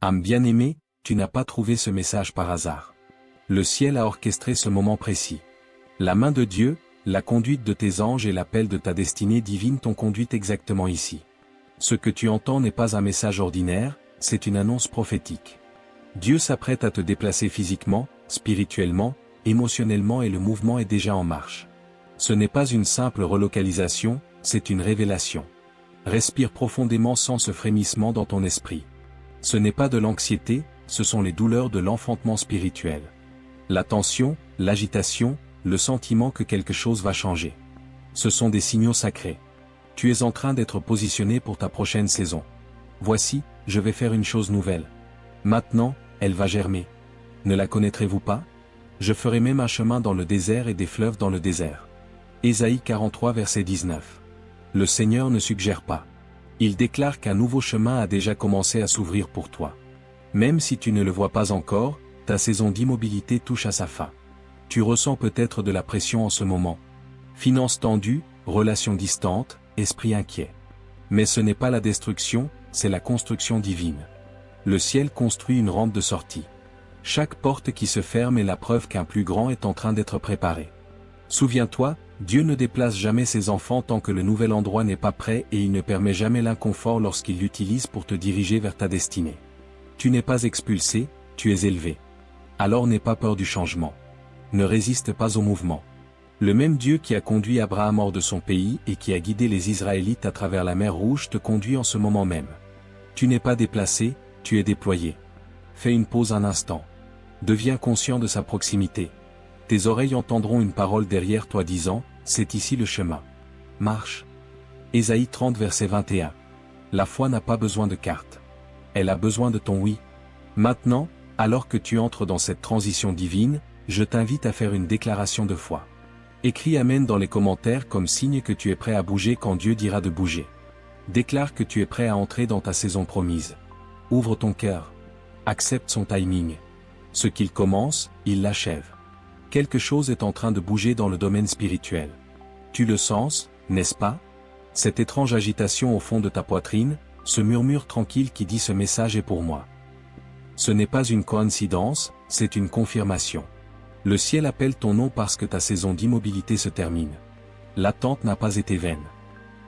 Âme bien-aimée, tu n'as pas trouvé ce message par hasard. Le ciel a orchestré ce moment précis. La main de Dieu, la conduite de tes anges et l'appel de ta destinée divine t'ont conduit exactement ici. Ce que tu entends n'est pas un message ordinaire, c'est une annonce prophétique. Dieu s'apprête à te déplacer physiquement, spirituellement, émotionnellement et le mouvement est déjà en marche. Ce n'est pas une simple relocalisation, c'est une révélation. Respire profondément sans ce frémissement dans ton esprit. Ce n'est pas de l'anxiété, ce sont les douleurs de l'enfantement spirituel. La tension, l'agitation, le sentiment que quelque chose va changer. Ce sont des signaux sacrés. Tu es en train d'être positionné pour ta prochaine saison. Voici, je vais faire une chose nouvelle. Maintenant, elle va germer. Ne la connaîtrez-vous pas? Je ferai même un chemin dans le désert et des fleuves dans le désert. Ésaïe 43 verset 19. Le Seigneur ne suggère pas. Il déclare qu'un nouveau chemin a déjà commencé à s'ouvrir pour toi. Même si tu ne le vois pas encore, ta saison d'immobilité touche à sa fin. Tu ressens peut-être de la pression en ce moment. Finances tendues, relations distantes, esprit inquiet. Mais ce n'est pas la destruction, c'est la construction divine. Le ciel construit une rampe de sortie. Chaque porte qui se ferme est la preuve qu'un plus grand est en train d'être préparé. Souviens-toi, Dieu ne déplace jamais ses enfants tant que le nouvel endroit n'est pas prêt et il ne permet jamais l'inconfort lorsqu'il l'utilise pour te diriger vers ta destinée. Tu n'es pas expulsé, tu es élevé. Alors n'aie pas peur du changement. Ne résiste pas au mouvement. Le même Dieu qui a conduit Abraham hors de son pays et qui a guidé les Israélites à travers la mer Rouge te conduit en ce moment même. Tu n'es pas déplacé, tu es déployé. Fais une pause un instant. Deviens conscient de sa proximité. Tes oreilles entendront une parole derrière toi disant, c'est ici le chemin. Marche. Ésaïe 30 verset 21. La foi n'a pas besoin de carte. Elle a besoin de ton oui. Maintenant, alors que tu entres dans cette transition divine, je t'invite à faire une déclaration de foi. Écris Amen dans les commentaires comme signe que tu es prêt à bouger quand Dieu dira de bouger. Déclare que tu es prêt à entrer dans ta saison promise. Ouvre ton cœur. Accepte son timing. Ce qu'il commence, il l'achève. Quelque chose est en train de bouger dans le domaine spirituel. Tu le sens, n'est-ce pas? Cette étrange agitation au fond de ta poitrine, ce murmure tranquille qui dit ce message est pour moi. Ce n'est pas une coïncidence, c'est une confirmation. Le ciel appelle ton nom parce que ta saison d'immobilité se termine. L'attente n'a pas été vaine.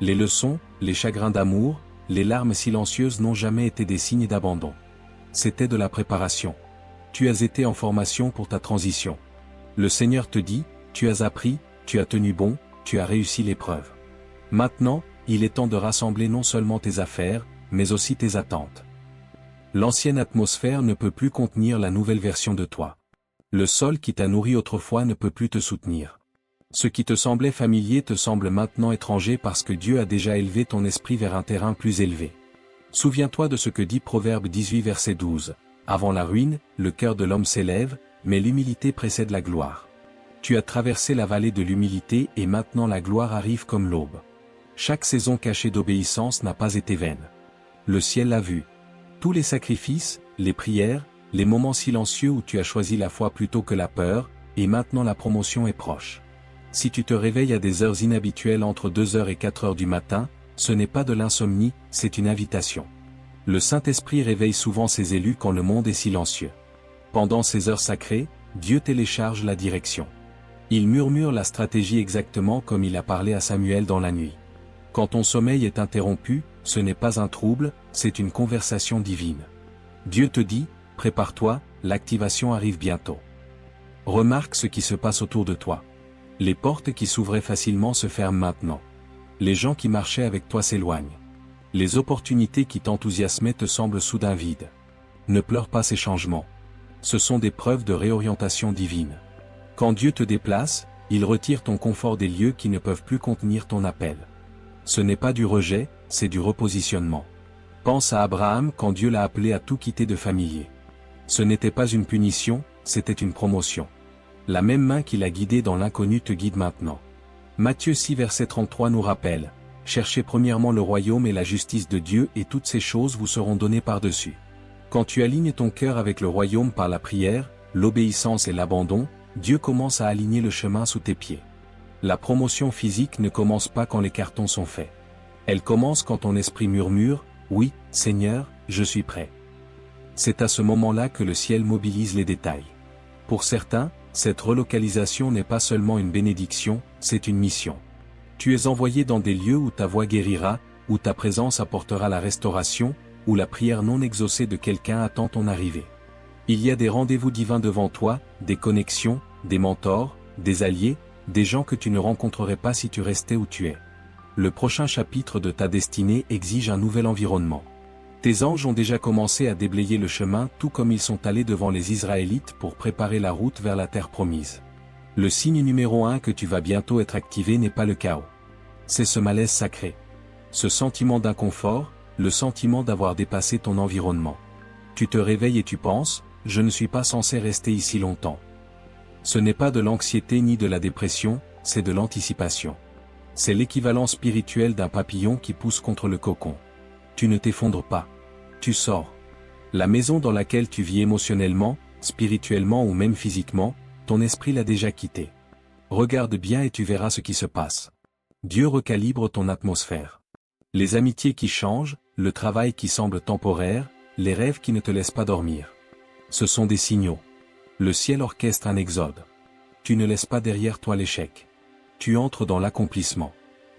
Les leçons, les chagrins d'amour, les larmes silencieuses n'ont jamais été des signes d'abandon. C'était de la préparation. Tu as été en formation pour ta transition. Le Seigneur te dit, tu as appris, tu as tenu bon, tu as réussi l'épreuve. Maintenant, il est temps de rassembler non seulement tes affaires, mais aussi tes attentes. L'ancienne atmosphère ne peut plus contenir la nouvelle version de toi. Le sol qui t'a nourri autrefois ne peut plus te soutenir. Ce qui te semblait familier te semble maintenant étranger parce que Dieu a déjà élevé ton esprit vers un terrain plus élevé. Souviens-toi de ce que dit Proverbe 18 verset 12. Avant la ruine, le cœur de l'homme s'élève, mais l'humilité précède la gloire. Tu as traversé la vallée de l'humilité et maintenant la gloire arrive comme l'aube. Chaque saison cachée d'obéissance n'a pas été vaine. Le ciel l'a vu. Tous les sacrifices, les prières, les moments silencieux où tu as choisi la foi plutôt que la peur, et maintenant la promotion est proche. Si tu te réveilles à des heures inhabituelles entre 2h et 4h du matin, ce n'est pas de l'insomnie, c'est une invitation. Le Saint-Esprit réveille souvent ses élus quand le monde est silencieux. Pendant ces heures sacrées, Dieu télécharge la direction. Il murmure la stratégie exactement comme il a parlé à Samuel dans la nuit. Quand ton sommeil est interrompu, ce n'est pas un trouble, c'est une conversation divine. Dieu te dit, prépare-toi, l'activation arrive bientôt. Remarque ce qui se passe autour de toi. Les portes qui s'ouvraient facilement se ferment maintenant. Les gens qui marchaient avec toi s'éloignent. Les opportunités qui t'enthousiasmaient te semblent soudain vides. Ne pleure pas ces changements. Ce sont des preuves de réorientation divine. Quand Dieu te déplace, il retire ton confort des lieux qui ne peuvent plus contenir ton appel. Ce n'est pas du rejet, c'est du repositionnement. Pense à Abraham quand Dieu l'a appelé à tout quitter de familier. Ce n'était pas une punition, c'était une promotion. La même main qui l'a guidé dans l'inconnu te guide maintenant. Matthieu 6 verset 33 nous rappelle, « Cherchez premièrement le royaume et la justice de Dieu et toutes ces choses vous seront données par-dessus. » Quand tu alignes ton cœur avec le royaume par la prière, l'obéissance et l'abandon, Dieu commence à aligner le chemin sous tes pieds. La promotion physique ne commence pas quand les cartons sont faits. Elle commence quand ton esprit murmure, « Oui, Seigneur, je suis prêt. » C'est à ce moment-là que le ciel mobilise les détails. Pour certains, cette relocalisation n'est pas seulement une bénédiction, c'est une mission. Tu es envoyé dans des lieux où ta voix guérira, où ta présence apportera la restauration, où la prière non exaucée de quelqu'un attend ton arrivée. Il y a des rendez-vous divins devant toi, des connexions, des mentors, des alliés, des gens que tu ne rencontrerais pas si tu restais où tu es. Le prochain chapitre de ta destinée exige un nouvel environnement. Tes anges ont déjà commencé à déblayer le chemin tout comme ils sont allés devant les Israélites pour préparer la route vers la terre promise. Le signe numéro 1 que tu vas bientôt être activé n'est pas le chaos. C'est ce malaise sacré. Ce sentiment d'inconfort, le sentiment d'avoir dépassé ton environnement. Tu te réveilles et tu penses, je ne suis pas censé rester ici longtemps. Ce n'est pas de l'anxiété ni de la dépression, c'est de l'anticipation. C'est l'équivalent spirituel d'un papillon qui pousse contre le cocon. Tu ne t'effondres pas. Tu sors. La maison dans laquelle tu vis émotionnellement, spirituellement ou même physiquement, ton esprit l'a déjà quitté. Regarde bien et tu verras ce qui se passe. Dieu recalibre ton atmosphère. Les amitiés qui changent, le travail qui semble temporaire, les rêves qui ne te laissent pas dormir. Ce sont des signaux. Le ciel orchestre un exode. Tu ne laisses pas derrière toi l'échec. Tu entres dans l'accomplissement.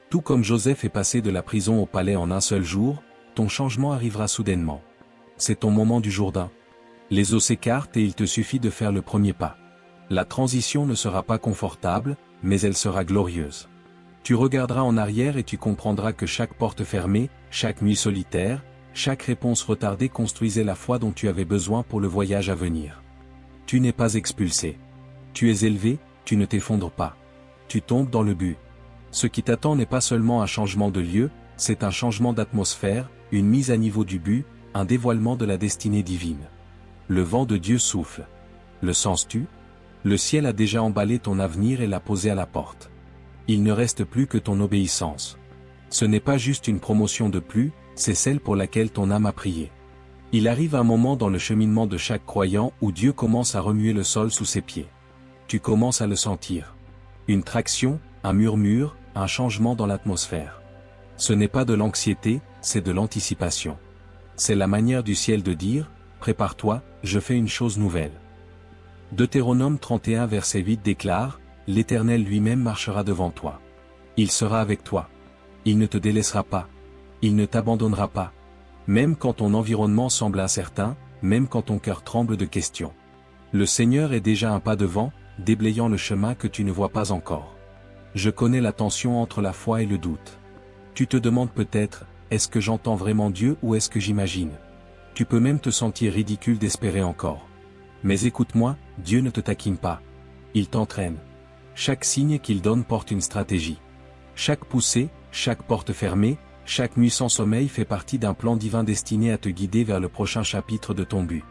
Tout comme Joseph est passé de la prison au palais en un seul jour, ton changement arrivera soudainement. C'est ton moment du Jourdain. Les eaux s'écartent et il te suffit de faire le premier pas. La transition ne sera pas confortable, mais elle sera glorieuse. Tu regarderas en arrière et tu comprendras que chaque porte fermée, chaque nuit solitaire, chaque réponse retardée construisait la foi dont tu avais besoin pour le voyage à venir. Tu n'es pas expulsé. Tu es élevé, tu ne t'effondres pas. Tu tombes dans le but. Ce qui t'attend n'est pas seulement un changement de lieu, c'est un changement d'atmosphère, une mise à niveau du but, un dévoilement de la destinée divine. Le vent de Dieu souffle. Le sens-tu? Le ciel a déjà emballé ton avenir et l'a posé à la porte. Il ne reste plus que ton obéissance. Ce n'est pas juste une promotion de plus, c'est celle pour laquelle ton âme a prié. Il arrive un moment dans le cheminement de chaque croyant où Dieu commence à remuer le sol sous ses pieds. Tu commences à le sentir. Une traction, un murmure, un changement dans l'atmosphère. Ce n'est pas de l'anxiété, c'est de l'anticipation. C'est la manière du ciel de dire, prépare-toi, je fais une chose nouvelle. Deutéronome 31 verset 8 déclare, l'Éternel lui-même marchera devant toi. Il sera avec toi. Il ne te délaissera pas. Il ne t'abandonnera pas. Même quand ton environnement semble incertain, même quand ton cœur tremble de questions. Le Seigneur est déjà un pas devant, déblayant le chemin que tu ne vois pas encore. Je connais la tension entre la foi et le doute. Tu te demandes peut-être, est-ce que j'entends vraiment Dieu ou est-ce que j'imagine? Tu peux même te sentir ridicule d'espérer encore. Mais écoute-moi, Dieu ne te taquine pas. Il t'entraîne. Chaque signe qu'il donne porte une stratégie. Chaque poussée, chaque porte fermée, chaque nuit sans sommeil fait partie d'un plan divin destiné à te guider vers le prochain chapitre de ton but.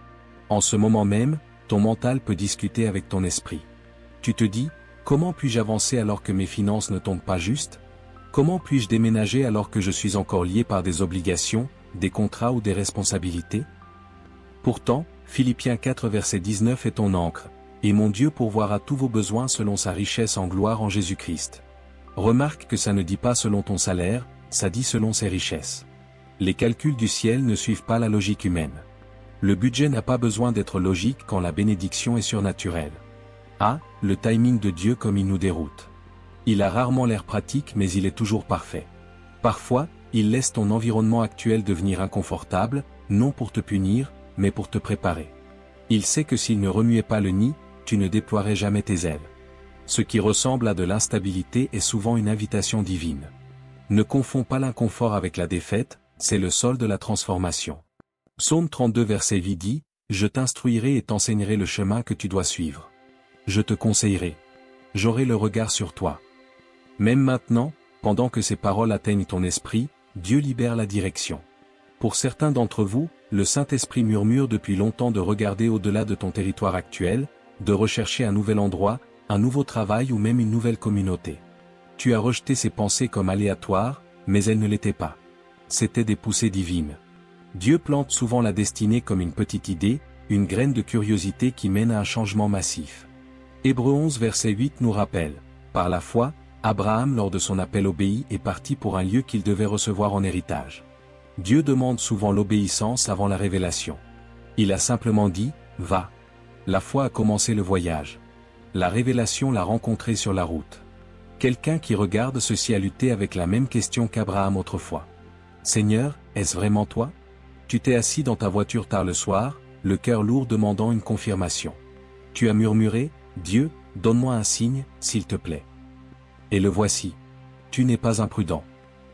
En ce moment même, ton mental peut discuter avec ton esprit. Tu te dis, comment puis-je avancer alors que mes finances ne tombent pas juste? Comment puis-je déménager alors que je suis encore lié par des obligations, des contrats ou des responsabilités? Pourtant, Philippiens 4 verset 19 est ton encre, et mon Dieu pourvoira tous vos besoins selon sa richesse en gloire en Jésus-Christ. Remarque que ça ne dit pas selon ton salaire, ça dit selon ses richesses. Les calculs du ciel ne suivent pas la logique humaine. Le budget n'a pas besoin d'être logique quand la bénédiction est surnaturelle. Ah, le timing de Dieu comme il nous déroute. Il a rarement l'air pratique mais il est toujours parfait. Parfois, il laisse ton environnement actuel devenir inconfortable, non pour te punir, mais pour te préparer. Il sait que s'il ne remuait pas le nid, tu ne déploierais jamais tes ailes. Ce qui ressemble à de l'instabilité est souvent une invitation divine. Ne confonds pas l'inconfort avec la défaite, c'est le sol de la transformation. Psaume 32 verset 8 dit, « Je t'instruirai et t'enseignerai le chemin que tu dois suivre. Je te conseillerai. J'aurai le regard sur toi. » Même maintenant, pendant que ces paroles atteignent ton esprit, Dieu libère la direction. Pour certains d'entre vous, le Saint-Esprit murmure depuis longtemps de regarder au-delà de ton territoire actuel, de rechercher un nouvel endroit, un nouveau travail ou même une nouvelle communauté. Tu as rejeté ces pensées comme aléatoires, mais elles ne l'étaient pas. C'étaient des poussées divines. Dieu plante souvent la destinée comme une petite idée, une graine de curiosité qui mène à un changement massif. Hébreux 11 verset 8 nous rappelle, par la foi, Abraham lors de son appel obéit et partit pour un lieu qu'il devait recevoir en héritage. Dieu demande souvent l'obéissance avant la révélation. Il a simplement dit, va. La foi a commencé le voyage. La révélation l'a rencontré sur la route. Quelqu'un qui regarde ceci a lutté avec la même question qu'Abraham autrefois. Seigneur, est-ce vraiment toi? Tu t'es assis dans ta voiture tard le soir, le cœur lourd demandant une confirmation. Tu as murmuré, Dieu, donne-moi un signe, s'il te plaît. Et le voici. Tu n'es pas imprudent.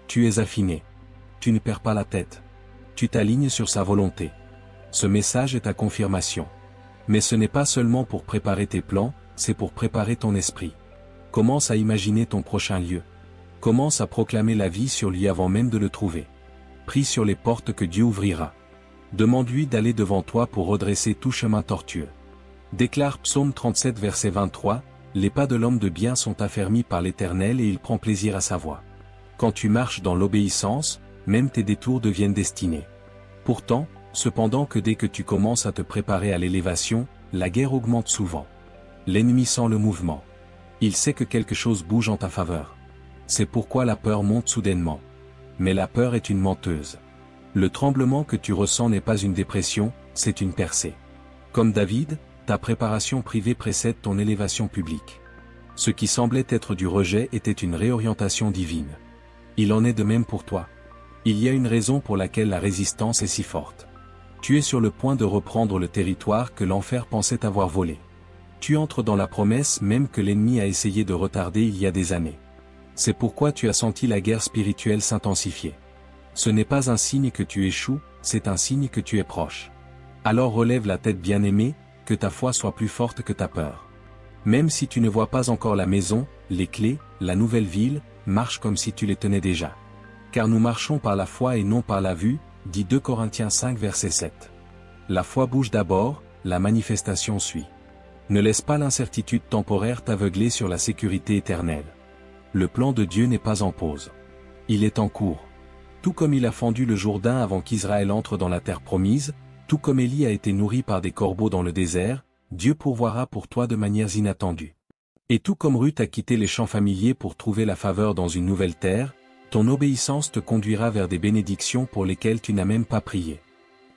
Tu es affiné. Tu ne perds pas la tête. Tu t'alignes sur sa volonté. Ce message est ta confirmation. Mais ce n'est pas seulement pour préparer tes plans, c'est pour préparer ton esprit. Commence à imaginer ton prochain lieu. Commence à proclamer la vie sur lui avant même de le trouver. Prie sur les portes que Dieu ouvrira. Demande-lui d'aller devant toi pour redresser tout chemin tortueux. Déclare Psaume 37 verset 23, « Les pas de l'homme de bien sont affermis par l'Éternel et il prend plaisir à sa voie. » Quand tu marches dans l'obéissance, même tes détours deviennent destinés. Pourtant, cependant que dès que tu commences à te préparer à l'élévation, la guerre augmente souvent. L'ennemi sent le mouvement. Il sait que quelque chose bouge en ta faveur. C'est pourquoi la peur monte soudainement. Mais la peur est une menteuse. Le tremblement que tu ressens n'est pas une dépression, c'est une percée. Comme David, ta préparation privée précède ton élévation publique. Ce qui semblait être du rejet était une réorientation divine. Il en est de même pour toi. Il y a une raison pour laquelle la résistance est si forte. Tu es sur le point de reprendre le territoire que l'enfer pensait avoir volé. Tu entres dans la promesse même que l'ennemi a essayé de retarder il y a des années. C'est pourquoi tu as senti la guerre spirituelle s'intensifier. Ce n'est pas un signe que tu échoues, c'est un signe que tu es proche. Alors relève la tête bien-aimée, que ta foi soit plus forte que ta peur. Même si tu ne vois pas encore la maison, les clés, la nouvelle ville, marche comme si tu les tenais déjà. Car nous marchons par la foi et non par la vue, dit 2 Corinthiens 5 verset 7. La foi bouge d'abord, la manifestation suit. Ne laisse pas l'incertitude temporaire t'aveugler sur la sécurité éternelle. Le plan de Dieu n'est pas en pause. Il est en cours. Tout comme il a fendu le Jourdain avant qu'Israël entre dans la terre promise, tout comme Élie a été nourri par des corbeaux dans le désert, Dieu pourvoira pour toi de manières inattendues. Et tout comme Ruth a quitté les champs familiers pour trouver la faveur dans une nouvelle terre, ton obéissance te conduira vers des bénédictions pour lesquelles tu n'as même pas prié.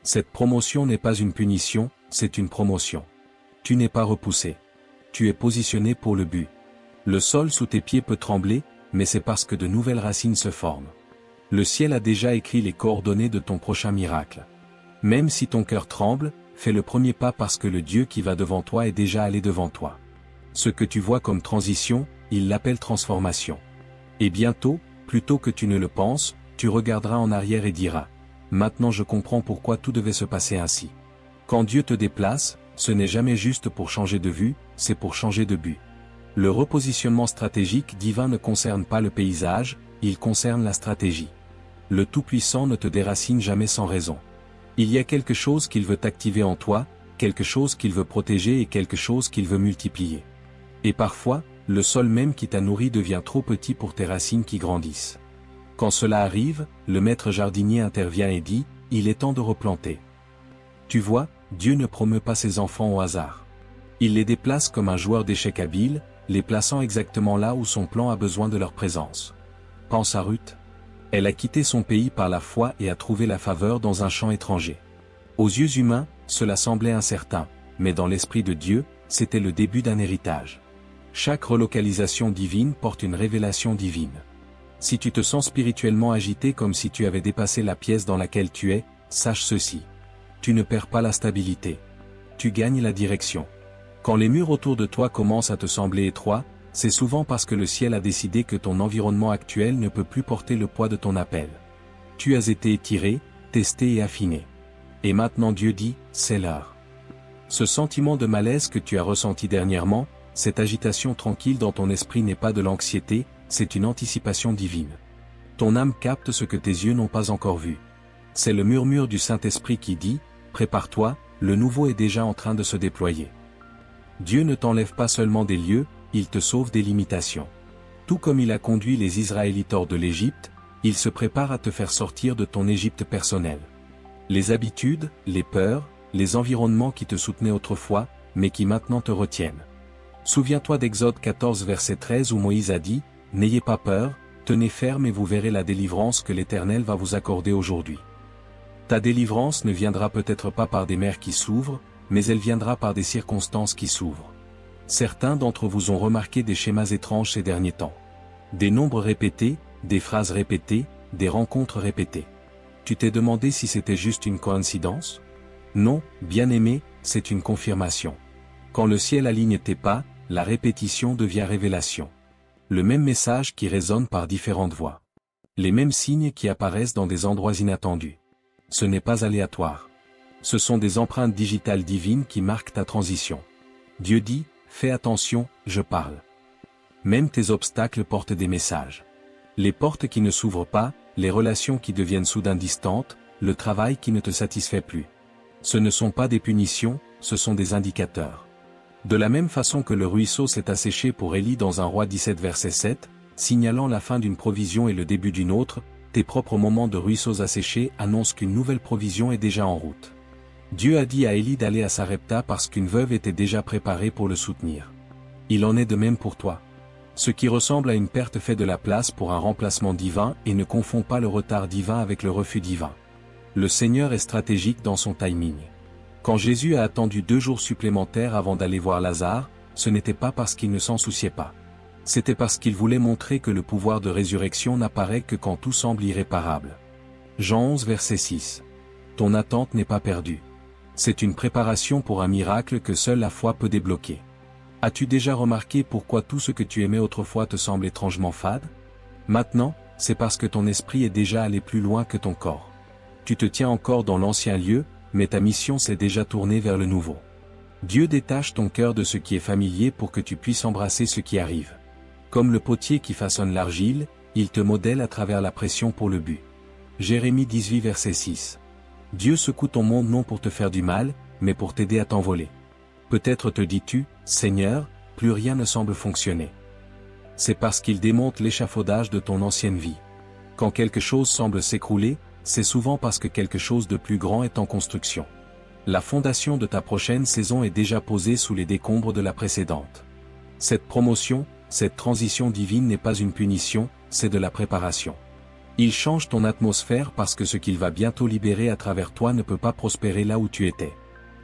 Cette promotion n'est pas une punition, c'est une promotion. Tu n'es pas repoussé. Tu es positionné pour le but. Le sol sous tes pieds peut trembler, mais c'est parce que de nouvelles racines se forment. Le ciel a déjà écrit les coordonnées de ton prochain miracle. Même si ton cœur tremble, fais le premier pas parce que le Dieu qui va devant toi est déjà allé devant toi. Ce que tu vois comme transition, il l'appelle transformation. Et bientôt, plutôt que tu ne le penses, tu regarderas en arrière et diras, « Maintenant je comprends pourquoi tout devait se passer ainsi. » Quand Dieu te déplace, ce n'est jamais juste pour changer de vue, c'est pour changer de but. Le repositionnement stratégique divin ne concerne pas le paysage, il concerne la stratégie. Le Tout-Puissant ne te déracine jamais sans raison. Il y a quelque chose qu'il veut activer en toi, quelque chose qu'il veut protéger et quelque chose qu'il veut multiplier. Et parfois, le sol même qui t'a nourri devient trop petit pour tes racines qui grandissent. Quand cela arrive, le maître jardinier intervient et dit, « Il est temps de replanter. » Tu vois, Dieu ne promeut pas ses enfants au hasard. Il les déplace comme un joueur d'échecs habile, les plaçant exactement là où son plan a besoin de leur présence. Pense à Ruth. Elle a quitté son pays par la foi et a trouvé la faveur dans un champ étranger. Aux yeux humains, cela semblait incertain, mais dans l'esprit de Dieu, c'était le début d'un héritage. Chaque relocalisation divine porte une révélation divine. Si tu te sens spirituellement agité comme si tu avais dépassé la pièce dans laquelle tu es, sache ceci. Tu ne perds pas la stabilité. Tu gagnes la direction. Quand les murs autour de toi commencent à te sembler étroits, c'est souvent parce que le ciel a décidé que ton environnement actuel ne peut plus porter le poids de ton appel. Tu as été étiré, testé et affiné. Et maintenant Dieu dit, c'est l'heure. Ce sentiment de malaise que tu as ressenti dernièrement, cette agitation tranquille dans ton esprit n'est pas de l'anxiété, c'est une anticipation divine. Ton âme capte ce que tes yeux n'ont pas encore vu. C'est le murmure du Saint-Esprit qui dit, prépare-toi, le nouveau est déjà en train de se déployer. Dieu ne t'enlève pas seulement des lieux, il te sauve des limitations. Tout comme il a conduit les Israélites hors de l'Égypte, il se prépare à te faire sortir de ton Égypte personnelle. Les habitudes, les peurs, les environnements qui te soutenaient autrefois, mais qui maintenant te retiennent. Souviens-toi d'Exode 14 verset 13 où Moïse a dit, « N'ayez pas peur, tenez ferme et vous verrez la délivrance que l'Éternel va vous accorder aujourd'hui. » Ta délivrance ne viendra peut-être pas par des mers qui s'ouvrent, mais elle viendra par des circonstances qui s'ouvrent. Certains d'entre vous ont remarqué des schémas étranges ces derniers temps. Des nombres répétés, des phrases répétées, des rencontres répétées. Tu t'es demandé si c'était juste une coïncidence? Non, bien-aimé, c'est une confirmation. Quand le ciel aligne tes pas, la répétition devient révélation. Le même message qui résonne par différentes voix. Les mêmes signes qui apparaissent dans des endroits inattendus. Ce n'est pas aléatoire. Ce sont des empreintes digitales divines qui marquent ta transition. Dieu dit, fais attention, je parle. Même tes obstacles portent des messages. Les portes qui ne s'ouvrent pas, les relations qui deviennent soudain distantes, le travail qui ne te satisfait plus. Ce ne sont pas des punitions, ce sont des indicateurs. De la même façon que le ruisseau s'est asséché pour Élie dans 1 Roi 17 verset 7, signalant la fin d'une provision et le début d'une autre, tes propres moments de ruisseaux asséchés annoncent qu'une nouvelle provision est déjà en route. Dieu a dit à Élie d'aller à Sarepta parce qu'une veuve était déjà préparée pour le soutenir. Il en est de même pour toi. Ce qui ressemble à une perte fait de la place pour un remplacement divin et ne confond pas le retard divin avec le refus divin. Le Seigneur est stratégique dans son timing. Quand Jésus a attendu 2 jours supplémentaires avant d'aller voir Lazare, ce n'était pas parce qu'il ne s'en souciait pas. C'était parce qu'il voulait montrer que le pouvoir de résurrection n'apparaît que quand tout semble irréparable. Jean 11 verset 6. Ton attente n'est pas perdue. C'est une préparation pour un miracle que seule la foi peut débloquer. As-tu déjà remarqué pourquoi tout ce que tu aimais autrefois te semble étrangement fade? Maintenant, c'est parce que ton esprit est déjà allé plus loin que ton corps. Tu te tiens encore dans l'ancien lieu, mais ta mission s'est déjà tournée vers le nouveau. Dieu détache ton cœur de ce qui est familier pour que tu puisses embrasser ce qui arrive. Comme le potier qui façonne l'argile, il te modèle à travers la pression pour le but. Jérémie 18 verset 6. Dieu secoue ton monde non pour te faire du mal, mais pour t'aider à t'envoler. Peut-être te dis-tu, Seigneur, plus rien ne semble fonctionner. C'est parce qu'il démonte l'échafaudage de ton ancienne vie. Quand quelque chose semble s'écrouler, c'est souvent parce que quelque chose de plus grand est en construction. La fondation de ta prochaine saison est déjà posée sous les décombres de la précédente. Cette promotion, cette transition divine n'est pas une punition, c'est de la préparation. Il change ton atmosphère parce que ce qu'il va bientôt libérer à travers toi ne peut pas prospérer là où tu étais.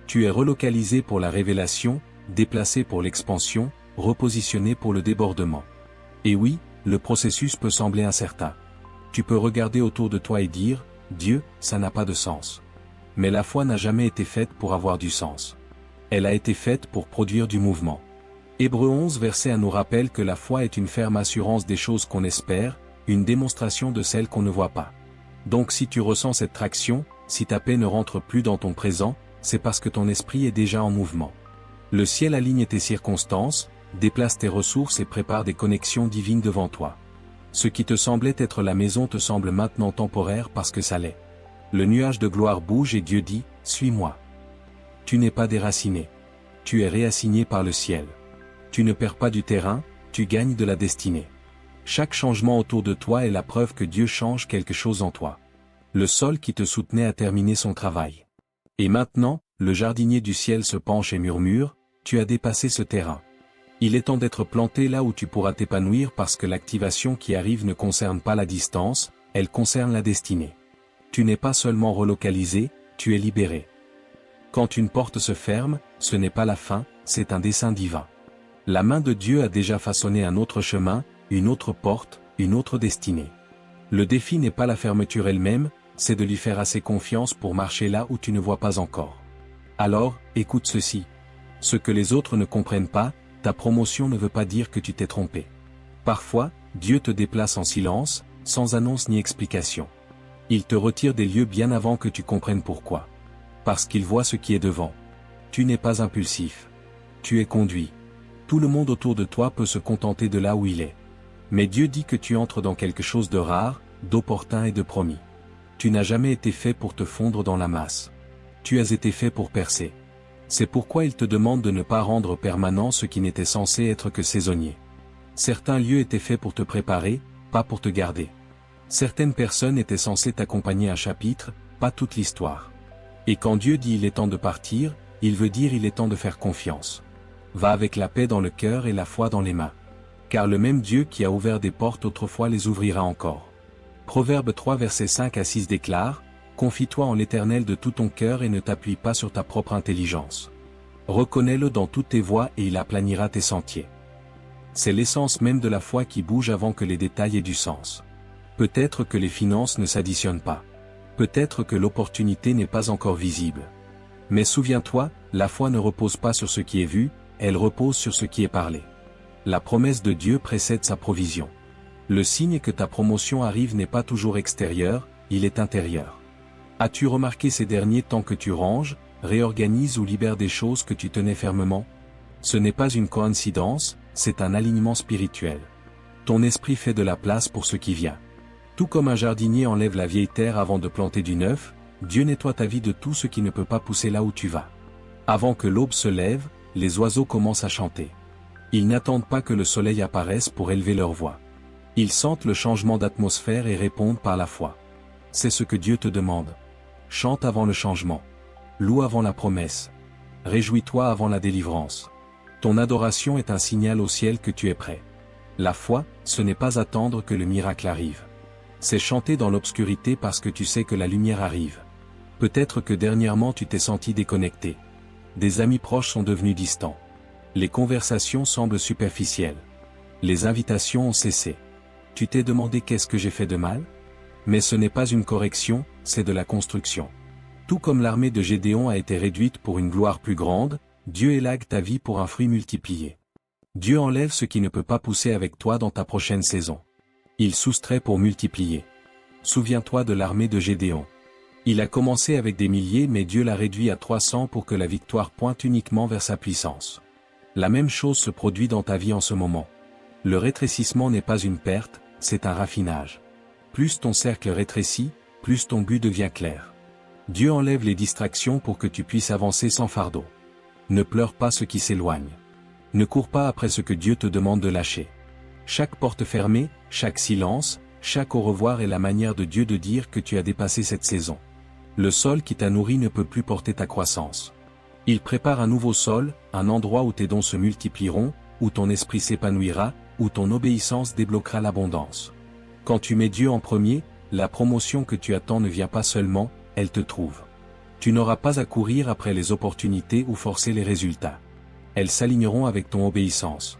Tu es relocalisé pour la révélation, déplacé pour l'expansion, repositionné pour le débordement. Et oui, le processus peut sembler incertain. Tu peux regarder autour de toi et dire, Dieu, ça n'a pas de sens. Mais la foi n'a jamais été faite pour avoir du sens. Elle a été faite pour produire du mouvement. Hébreux 11 verset 1 nous rappelle que la foi est une ferme assurance des choses qu'on espère, une démonstration de celles qu'on ne voit pas. Donc si tu ressens cette traction, si ta paix ne rentre plus dans ton présent, c'est parce que ton esprit est déjà en mouvement. Le ciel aligne tes circonstances, déplace tes ressources et prépare des connexions divines devant toi. Ce qui te semblait être la maison te semble maintenant temporaire parce que ça l'est. Le nuage de gloire bouge et Dieu dit, suis-moi. Tu n'es pas déraciné. Tu es réassigné par le ciel. Tu ne perds pas du terrain, tu gagnes de la destinée. Chaque changement autour de toi est la preuve que Dieu change quelque chose en toi. Le sol qui te soutenait a terminé son travail. Et maintenant, le jardinier du ciel se penche et murmure, tu as dépassé ce terrain. Il est temps d'être planté là où tu pourras t'épanouir parce que l'activation qui arrive ne concerne pas la distance, elle concerne la destinée. Tu n'es pas seulement relocalisé, tu es libéré. Quand une porte se ferme, ce n'est pas la fin, c'est un dessein divin. La main de Dieu a déjà façonné un autre chemin, une autre porte, une autre destinée. Le défi n'est pas la fermeture elle-même, c'est de lui faire assez confiance pour marcher là où tu ne vois pas encore. Alors, écoute ceci. Ce que les autres ne comprennent pas, ta promotion ne veut pas dire que tu t'es trompé. Parfois, Dieu te déplace en silence, sans annonce ni explication. Il te retire des lieux bien avant que tu comprennes pourquoi. Parce qu'il voit ce qui est devant. Tu n'es pas impulsif. Tu es conduit. Tout le monde autour de toi peut se contenter de là où il est. Mais Dieu dit que tu entres dans quelque chose de rare, d'opportun et de promis. Tu n'as jamais été fait pour te fondre dans la masse. Tu as été fait pour percer. C'est pourquoi il te demande de ne pas rendre permanent ce qui n'était censé être que saisonnier. Certains lieux étaient faits pour te préparer, pas pour te garder. Certaines personnes étaient censées t'accompagner un chapitre, pas toute l'histoire. Et quand Dieu dit il est temps de partir, il veut dire il est temps de faire confiance. Va avec la paix dans le cœur et la foi dans les mains. Car le même Dieu qui a ouvert des portes autrefois les ouvrira encore. Proverbe 3 versets 5 à 6 déclare, Confie-toi en l'Éternel de tout ton cœur et ne t'appuie pas sur ta propre intelligence. Reconnais-le dans toutes tes voies et il aplanira tes sentiers. C'est l'essence même de la foi qui bouge avant que les détails aient du sens. Peut-être que les finances ne s'additionnent pas. Peut-être que l'opportunité n'est pas encore visible. Mais souviens-toi, la foi ne repose pas sur ce qui est vu, elle repose sur ce qui est parlé. La promesse de Dieu précède sa provision. Le signe que ta promotion arrive n'est pas toujours extérieur, il est intérieur. As-tu remarqué ces derniers temps que tu ranges, réorganises ou libères des choses que tu tenais fermement? Ce n'est pas une coïncidence, c'est un alignement spirituel. Ton esprit fait de la place pour ce qui vient. Tout comme un jardinier enlève la vieille terre avant de planter du neuf, Dieu nettoie ta vie de tout ce qui ne peut pas pousser là où tu vas. Avant que l'aube se lève, les oiseaux commencent à chanter. Ils n'attendent pas que le soleil apparaisse pour élever leur voix. Ils sentent le changement d'atmosphère et répondent par la foi. C'est ce que Dieu te demande. Chante avant le changement. Loue avant la promesse. Réjouis-toi avant la délivrance. Ton adoration est un signal au ciel que tu es prêt. La foi, ce n'est pas attendre que le miracle arrive. C'est chanter dans l'obscurité parce que tu sais que la lumière arrive. Peut-être que dernièrement tu t'es senti déconnecté. Des amis proches sont devenus distants. Les conversations semblent superficielles. Les invitations ont cessé. Tu t'es demandé qu'est-ce que j'ai fait de mal? Mais ce n'est pas une correction, c'est de la construction. Tout comme l'armée de Gédéon a été réduite pour une gloire plus grande, Dieu élague ta vie pour un fruit multiplié. Dieu enlève ce qui ne peut pas pousser avec toi dans ta prochaine saison. Il soustrait pour multiplier. Souviens-toi de l'armée de Gédéon. Il a commencé avec des milliers mais Dieu l'a réduit à 300 pour que la victoire pointe uniquement vers sa puissance. La même chose se produit dans ta vie en ce moment. Le rétrécissement n'est pas une perte, c'est un raffinage. Plus ton cercle rétrécit, plus ton but devient clair. Dieu enlève les distractions pour que tu puisses avancer sans fardeau. Ne pleure pas ce qui s'éloigne. Ne cours pas après ce que Dieu te demande de lâcher. Chaque porte fermée, chaque silence, chaque au revoir est la manière de Dieu de dire que tu as dépassé cette saison. Le sol qui t'a nourri ne peut plus porter ta croissance. Il prépare un nouveau sol, un endroit où tes dons se multiplieront, où ton esprit s'épanouira, où ton obéissance débloquera l'abondance. Quand tu mets Dieu en premier, la promotion que tu attends ne vient pas seulement, elle te trouve. Tu n'auras pas à courir après les opportunités ou forcer les résultats. Elles s'aligneront avec ton obéissance.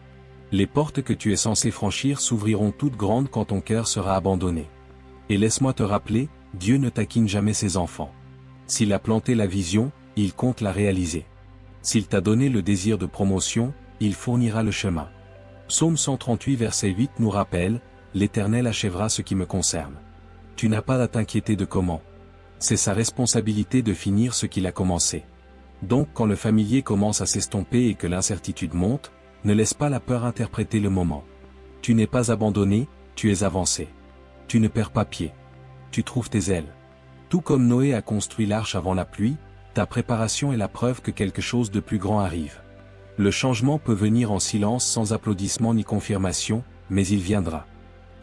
Les portes que tu es censé franchir s'ouvriront toutes grandes quand ton cœur sera abandonné. Et laisse-moi te rappeler, Dieu ne taquine jamais ses enfants. S'il a planté la vision, il compte la réaliser. S'il t'a donné le désir de promotion, il fournira le chemin. Psaume 138 verset 8 nous rappelle, « L'Éternel achèvera ce qui me concerne. » Tu n'as pas à t'inquiéter de comment. C'est sa responsabilité de finir ce qu'il a commencé. Donc quand le familier commence à s'estomper et que l'incertitude monte, ne laisse pas la peur interpréter le moment. Tu n'es pas abandonné, tu es avancé. Tu ne perds pas pied. Tu trouves tes ailes. Tout comme Noé a construit l'arche avant la pluie, ta préparation est la preuve que quelque chose de plus grand arrive. Le changement peut venir en silence sans applaudissement ni confirmation, mais il viendra.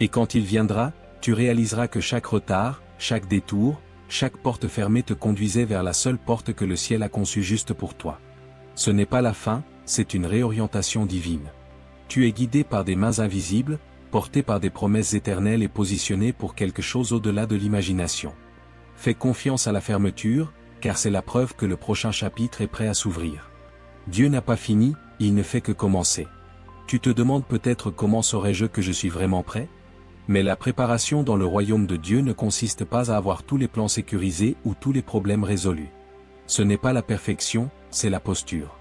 Et quand il viendra, tu réaliseras que chaque retard, chaque détour, chaque porte fermée te conduisait vers la seule porte que le ciel a conçue juste pour toi. Ce n'est pas la fin, c'est une réorientation divine. Tu es guidé par des mains invisibles, porté par des promesses éternelles et positionné pour quelque chose au-delà de l'imagination. Fais confiance à la fermeture, car c'est la preuve que le prochain chapitre est prêt à s'ouvrir. Dieu n'a pas fini, il ne fait que commencer. Tu te demandes peut-être comment saurais-je que je suis vraiment prêt? Mais la préparation dans le royaume de Dieu ne consiste pas à avoir tous les plans sécurisés ou tous les problèmes résolus. Ce n'est pas la perfection, c'est la posture.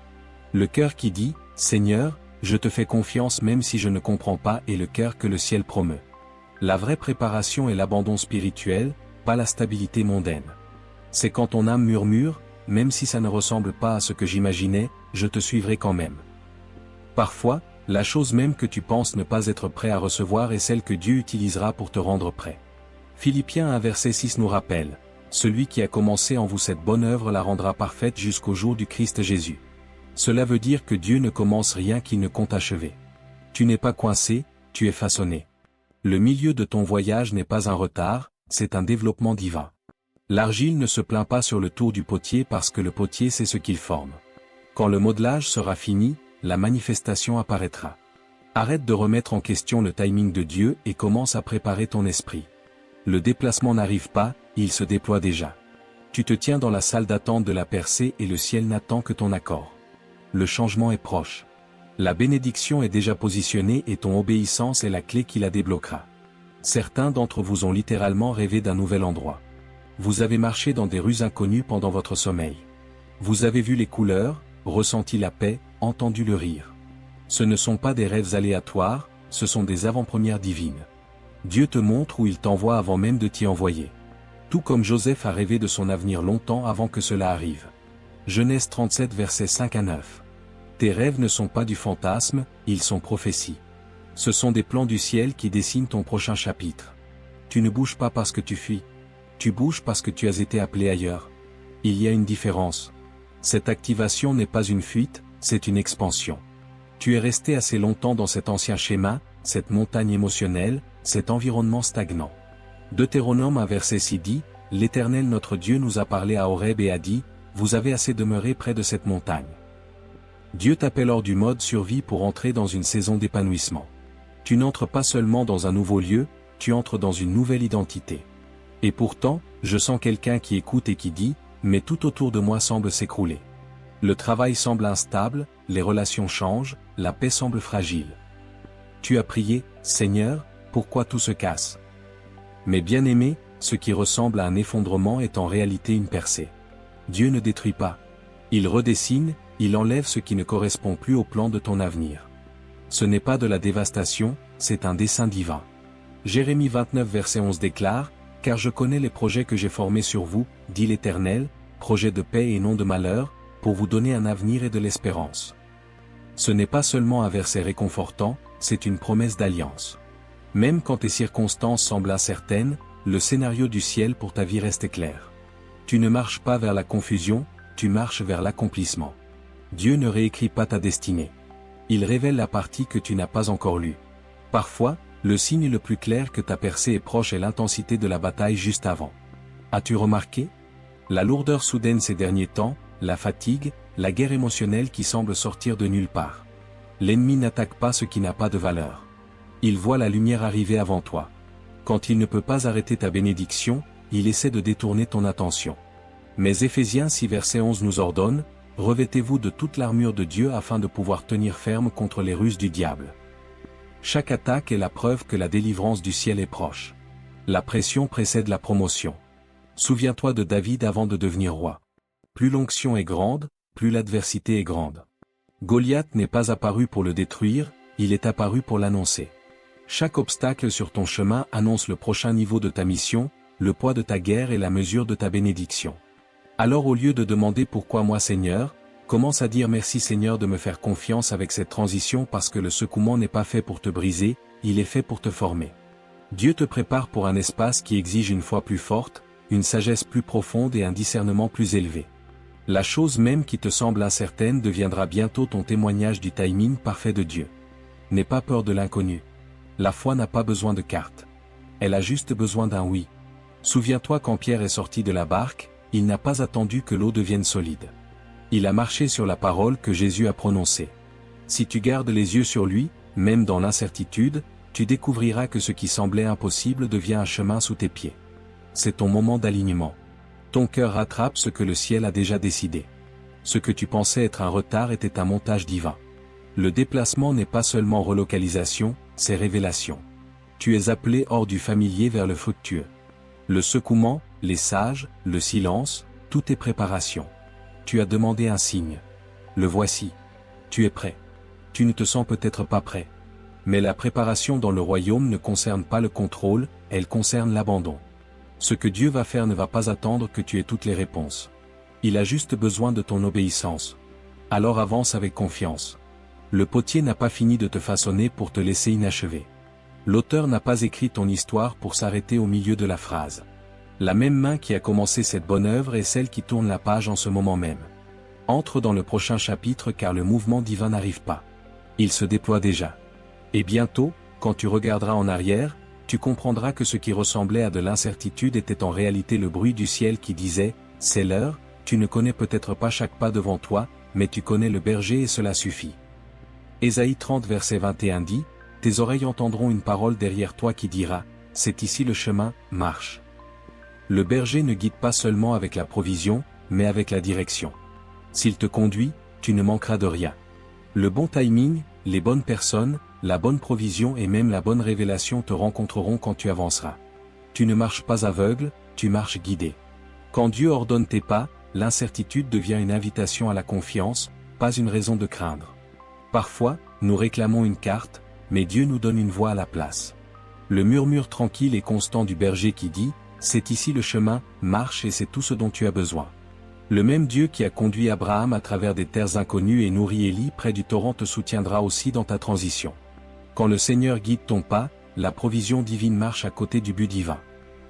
Le cœur qui dit, « Seigneur, je te fais confiance même si je ne comprends pas » est le cœur que le ciel promeut. La vraie préparation est l'abandon spirituel, pas la stabilité mondaine. C'est quand ton âme murmure, « Même si ça ne ressemble pas à ce que j'imaginais, je te suivrai quand même. » Parfois, la chose même que tu penses ne pas être prêt à recevoir est celle que Dieu utilisera pour te rendre prêt. Philippiens 1 verset 6 nous rappelle, « Celui qui a commencé en vous cette bonne œuvre la rendra parfaite jusqu'au jour du Christ Jésus. » Cela veut dire que Dieu ne commence rien qu'il ne compte achever. Tu n'es pas coincé, tu es façonné. Le milieu de ton voyage n'est pas un retard, c'est un développement divin. L'argile ne se plaint pas sur le tour du potier parce que le potier sait ce qu'il forme. Quand le modelage sera fini, la manifestation apparaîtra. Arrête de remettre en question le timing de Dieu et commence à préparer ton esprit. Le déplacement n'arrive pas, il se déploie déjà. Tu te tiens dans la salle d'attente de la percée et le ciel n'attend que ton accord. Le changement est proche. La bénédiction est déjà positionnée et ton obéissance est la clé qui la débloquera. Certains d'entre vous ont littéralement rêvé d'un nouvel endroit. Vous avez marché dans des rues inconnues pendant votre sommeil. Vous avez vu les couleurs, ressenti la paix, entendu le rire. Ce ne sont pas des rêves aléatoires, ce sont des avant-premières divines. Dieu te montre où il t'envoie avant même de t'y envoyer. Tout comme Joseph a rêvé de son avenir longtemps avant que cela arrive. Genèse 37 versets 5 à 9. Tes rêves ne sont pas du fantasme, ils sont prophéties. Ce sont des plans du ciel qui dessinent ton prochain chapitre. Tu ne bouges pas parce que tu fuis. Tu bouges parce que tu as été appelé ailleurs. Il y a une différence. Cette activation n'est pas une fuite, c'est une expansion. Tu es resté assez longtemps dans cet ancien schéma, cette montagne émotionnelle, cet environnement stagnant. Deutéronome 1 verset 6 dit, « L'Éternel notre Dieu nous a parlé à Horeb et a dit, vous avez assez demeuré près de cette montagne. » Dieu t'appelle hors du mode survie pour entrer dans une saison d'épanouissement. Tu n'entres pas seulement dans un nouveau lieu, tu entres dans une nouvelle identité. Et pourtant, je sens quelqu'un qui écoute et qui dit, « Mais tout autour de moi semble s'écrouler. Le travail semble instable, les relations changent, la paix semble fragile. » Tu as prié, « Seigneur, pourquoi tout se casse ?» Mais bien aimé, ce qui ressemble à un effondrement est en réalité une percée. Dieu ne détruit pas. Il redessine, il enlève ce qui ne correspond plus au plan de ton avenir. Ce n'est pas de la dévastation, c'est un dessein divin. Jérémie 29 verset 11 déclare, « Car je connais les projets que j'ai formés sur vous, dit l'Éternel, projets de paix et non de malheur, pour vous donner un avenir et de l'espérance. » Ce n'est pas seulement un verset réconfortant, c'est une promesse d'alliance. Même quand tes circonstances semblent incertaines, le scénario du ciel pour ta vie reste clair. Tu ne marches pas vers la confusion, tu marches vers l'accomplissement. Dieu ne réécrit pas ta destinée. Il révèle la partie que tu n'as pas encore lue. Parfois, le signe le plus clair que ta percée est proche est l'intensité de la bataille juste avant. As-tu remarqué? La lourdeur soudaine ces derniers temps, la fatigue, la guerre émotionnelle qui semble sortir de nulle part. L'ennemi n'attaque pas ce qui n'a pas de valeur. Il voit la lumière arriver avant toi. Quand il ne peut pas arrêter ta bénédiction, il essaie de détourner ton attention. Mais Éphésiens 6 verset 11 nous ordonne, « Revêtez-vous de toute l'armure de Dieu afin de pouvoir tenir ferme contre les ruses du diable. » Chaque attaque est la preuve que la délivrance du ciel est proche. La pression précède la promotion. Souviens-toi de David avant de devenir roi. Plus l'onction est grande, plus l'adversité est grande. Goliath n'est pas apparu pour le détruire, il est apparu pour l'annoncer. Chaque obstacle sur ton chemin annonce le prochain niveau de ta mission, le poids de ta guerre et la mesure de ta bénédiction. Alors au lieu de demander pourquoi moi Seigneur, commence à dire merci Seigneur de me faire confiance avec cette transition parce que le secouement n'est pas fait pour te briser, il est fait pour te former. Dieu te prépare pour un espace qui exige une foi plus forte, une sagesse plus profonde et un discernement plus élevé. La chose même qui te semble incertaine deviendra bientôt ton témoignage du timing parfait de Dieu. N'aie pas peur de l'inconnu. La foi n'a pas besoin de carte. Elle a juste besoin d'un oui. Souviens-toi quand Pierre est sorti de la barque, il n'a pas attendu que l'eau devienne solide. Il a marché sur la parole que Jésus a prononcée. Si tu gardes les yeux sur lui, même dans l'incertitude, tu découvriras que ce qui semblait impossible devient un chemin sous tes pieds. C'est ton moment d'alignement. Ton cœur rattrape ce que le ciel a déjà décidé. Ce que tu pensais être un retard était un montage divin. Le déplacement n'est pas seulement relocalisation, c'est révélation. Tu es appelé hors du familier vers le fructueux. Le secouement, les sages, le silence, tout est préparation. Tu as demandé un signe. Le voici. Tu es prêt. Tu ne te sens peut-être pas prêt. Mais la préparation dans le royaume ne concerne pas le contrôle, elle concerne l'abandon. Ce que Dieu va faire ne va pas attendre que tu aies toutes les réponses. Il a juste besoin de ton obéissance. Alors avance avec confiance. Le potier n'a pas fini de te façonner pour te laisser inachevé. L'auteur n'a pas écrit ton histoire pour s'arrêter au milieu de la phrase. La même main qui a commencé cette bonne œuvre est celle qui tourne la page en ce moment même. Entre dans le prochain chapitre car le mouvement divin n'arrive pas. Il se déploie déjà. Et bientôt, quand tu regarderas en arrière, tu comprendras que ce qui ressemblait à de l'incertitude était en réalité le bruit du ciel qui disait « C'est l'heure, tu ne connais peut-être pas chaque pas devant toi, mais tu connais le berger et cela suffit. » Ésaïe 30 verset 21 dit « Tes oreilles entendront une parole derrière toi qui dira « C'est ici le chemin, marche. » Le berger ne guide pas seulement avec la provision, mais avec la direction. S'il te conduit, tu ne manqueras de rien. Le bon timing, les bonnes personnes, la bonne provision et même la bonne révélation te rencontreront quand tu avanceras. Tu ne marches pas aveugle, tu marches guidé. Quand Dieu ordonne tes pas, l'incertitude devient une invitation à la confiance, pas une raison de craindre. Parfois, nous réclamons une carte, mais Dieu nous donne une voie à la place. Le murmure tranquille et constant du berger qui dit « C'est ici le chemin, marche et c'est tout ce dont tu as besoin ». Le même Dieu qui a conduit Abraham à travers des terres inconnues et nourri Élie près du torrent te soutiendra aussi dans ta transition. Quand le Seigneur guide ton pas, la provision divine marche à côté du but divin.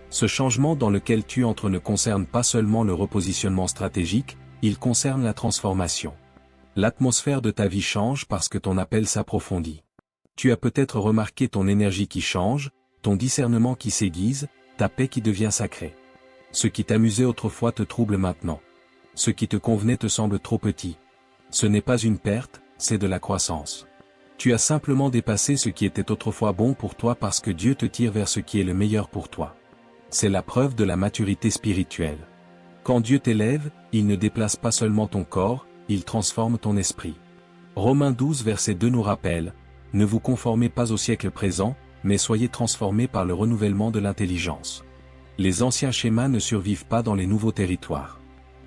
Ce changement dans lequel tu entres ne concerne pas seulement le repositionnement stratégique, il concerne la transformation. L'atmosphère de ta vie change parce que ton appel s'approfondit. Tu as peut-être remarqué ton énergie qui change, ton discernement qui s'aiguise, ta paix qui devient sacrée. Ce qui t'amusait autrefois te trouble maintenant. Ce qui te convenait te semble trop petit. Ce n'est pas une perte, c'est de la croissance. Tu as simplement dépassé ce qui était autrefois bon pour toi parce que Dieu te tire vers ce qui est le meilleur pour toi. C'est la preuve de la maturité spirituelle. Quand Dieu t'élève, il ne déplace pas seulement ton corps, il transforme ton esprit. Romains 12 verset 2 nous rappelle, « Ne vous conformez pas au siècle présent, mais soyez transformés par le renouvellement de l'intelligence. » Les anciens schémas ne survivent pas dans les nouveaux territoires.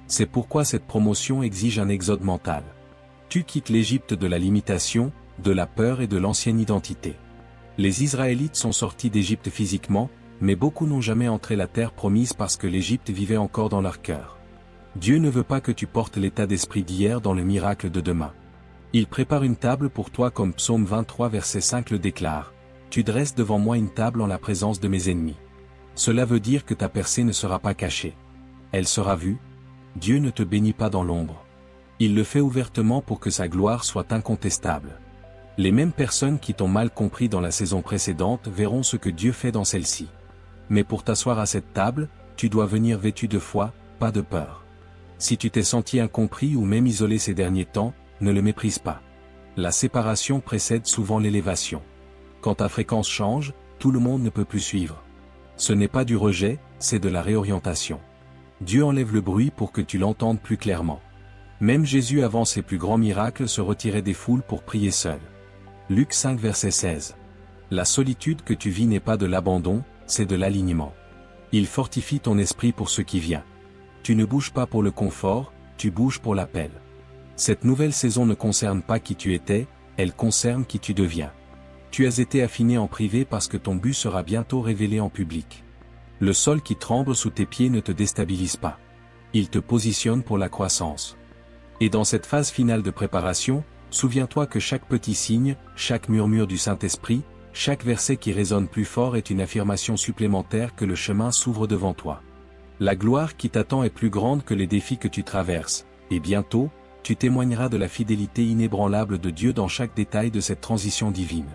C'est pourquoi cette promotion exige un exode mental. Tu quittes l'Égypte de la limitation, de la peur et de l'ancienne identité. Les Israélites sont sortis d'Égypte physiquement, mais beaucoup n'ont jamais entré la terre promise parce que l'Égypte vivait encore dans leur cœur. Dieu ne veut pas que tu portes l'état d'esprit d'hier dans le miracle de demain. Il prépare une table pour toi comme Psaume 23 verset 5 le déclare. Tu dresses devant moi une table en la présence de mes ennemis. Cela veut dire que ta percée ne sera pas cachée. Elle sera vue. Dieu ne te bénit pas dans l'ombre. Il le fait ouvertement pour que sa gloire soit incontestable. Les mêmes personnes qui t'ont mal compris dans la saison précédente verront ce que Dieu fait dans celle-ci. Mais pour t'asseoir à cette table, tu dois venir vêtu de foi, pas de peur. Si tu t'es senti incompris ou même isolé ces derniers temps, ne le méprise pas. La séparation précède souvent l'élévation. Quand ta fréquence change, tout le monde ne peut plus suivre. Ce n'est pas du rejet, c'est de la réorientation. Dieu enlève le bruit pour que tu l'entendes plus clairement. Même Jésus avant ses plus grands miracles se retirait des foules pour prier seul. Luc 5 verset 16. La solitude que tu vis n'est pas de l'abandon, c'est de l'alignement. Il fortifie ton esprit pour ce qui vient. Tu ne bouges pas pour le confort, tu bouges pour l'appel. Cette nouvelle saison ne concerne pas qui tu étais, elle concerne qui tu deviens. Tu as été affiné en privé parce que ton but sera bientôt révélé en public. Le sol qui tremble sous tes pieds ne te déstabilise pas. Il te positionne pour la croissance. Et dans cette phase finale de préparation, souviens-toi que chaque petit signe, chaque murmure du Saint-Esprit, chaque verset qui résonne plus fort est une affirmation supplémentaire que le chemin s'ouvre devant toi. La gloire qui t'attend est plus grande que les défis que tu traverses, et bientôt, tu témoigneras de la fidélité inébranlable de Dieu dans chaque détail de cette transition divine.